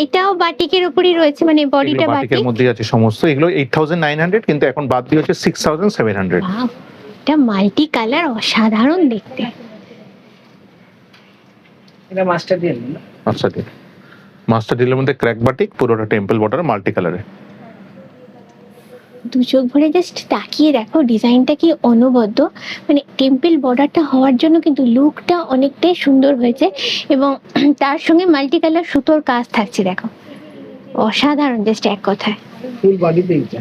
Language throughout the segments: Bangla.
এটাও বাটিকের উপরই রয়েছে, মানে বডিটা এগুলো বাটিকের বাটিক। মধ্যে আছে সমস্ত, এগুলো 8900, কিন্তু এখন বাদ দিয়ে হচ্ছে 6700। বাহ, এটা মাল্টি কালার, অসাধারণ দেখতে। এটা মাস্টার ডিল না? আচ্ছা দিন, মাস্টার ডিলের মধ্যে ক্র্যাক বাটিক, পুরোটা টেম্পল বর্ডার, মাল্টি কালারে। দু চোখ ভরে জাস্ট তাকিয়ে দেখো ডিজাইনটা কি অনবদ্য, মানে টেম্পল বর্ডারটা হওয়ার জন্য কিন্তু লুকটা অনেকটাই সুন্দর হয়েছে, এবং তার সঙ্গে মাল্টি কালার সুতোর কাজ থাকছে, দেখো অসাধারণ, জাস্ট এক কথায়। ফুল বডিতে এটা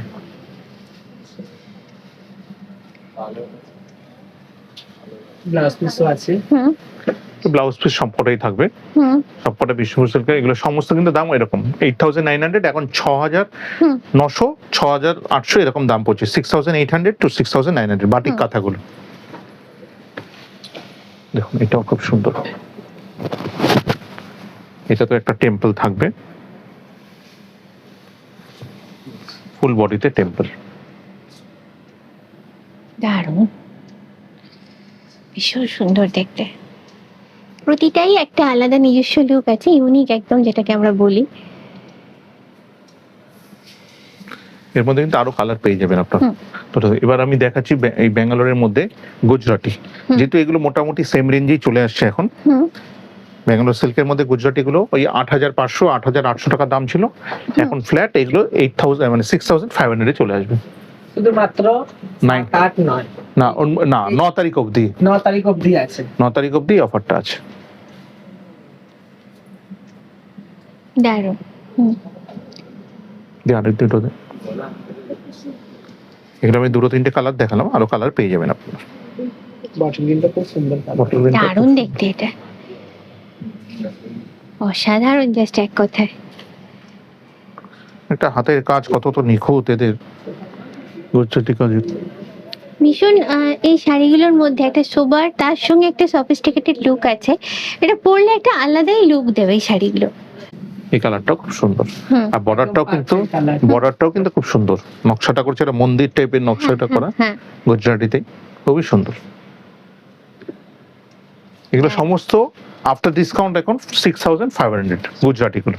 ব্লাউজ পিসও আছে। হুম ব্লাউজ পিস সবকটাই থাকবে, হুম সবকটা বিষ্ণুপুর সিল্কের। এগুলো সমস্ত কিন্তু দাম এরকম 8900, এখন 6900, 6800 এরকম দাম পড়ছে। 6800 to 6900 বাটিক কাঁথাগুলো। দেখুন এটাও খুব সুন্দর, এটা তো একটা টেম্পল থাকবে, ফুল বডিতে টেম্পল। দারুণ, ভীষণ সুন্দর দেখতে। প্রতিটাই একটা আলাদা নিজস্ব লুক আছে, ইউনিক একদম, যেটাকে আমরা বলি। এর মধ্যে কিন্তু আরো কালার পেয়ে যাবেন আপনারা। তো এবার আমি দেখাচ্ছি এই ব্যাঙ্গালোরের মধ্যে গুজরাটি, যেহেতু এগুলো মোটামুটি সেম রেঞ্জেই চলে আসছে এখন। ব্যাঙ্গালোর সিল্কের মধ্যে গুজরাটি গুলো ওই 8500, 8800 টাকা দাম ছিল, এখন ফ্ল্যাট এগুলো 8000, মানে 6500 এ চলে আসবে। শুধুমাত্র 8 9 না না, 9 তারিখ অবধি, 9 তারিখ অবধি আছে। 9 তারিখ অবধি অফারটা আছে। দারুণ। আরেক দুটো দে, এগুলো আমি দুটো তিনটে কালার দেখালাম, আরো কালার পেয়ে যাবেন আপনারা। বটল গ্রিনটা খুব সুন্দর কালার। বটল গ্রিনটা দারুণ দেখতে, এটা অসাধারণ, জাস্ট এক কথায়। একটা হাতের কাজ কত তো নিখুঁত এদের, গুজরাটি কাজ। ভীষণ এই শাড়িগুলোর মধ্যে একটা সোবার, তার সঙ্গে একটা সফিস্টিকেটেড লুক আছে, এটা পরলে একটা আলাদাই লুক দেবে এই শাড়িগুলো। এই কালারটাও খুব সুন্দর, হুম। আর বর্ডারটাও কিন্তু খুব সুন্দর, নকশাটা করছে একটা মন্দির টাইপের নকশাটা করা, হ্যাঁ গুজরাটিতে খুবই সুন্দর। এগুলো সমস্ত আফটার ডিসকাউন্ট এখন 6500 গুজরাটি গুলো।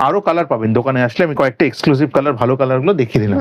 আরো কালার পাবেন দোকানে আসলে, আমি কয়েকটা এক্সক্লুসিভ কালার, ভালো কালার গুলো দেখিয়ে দিলাম।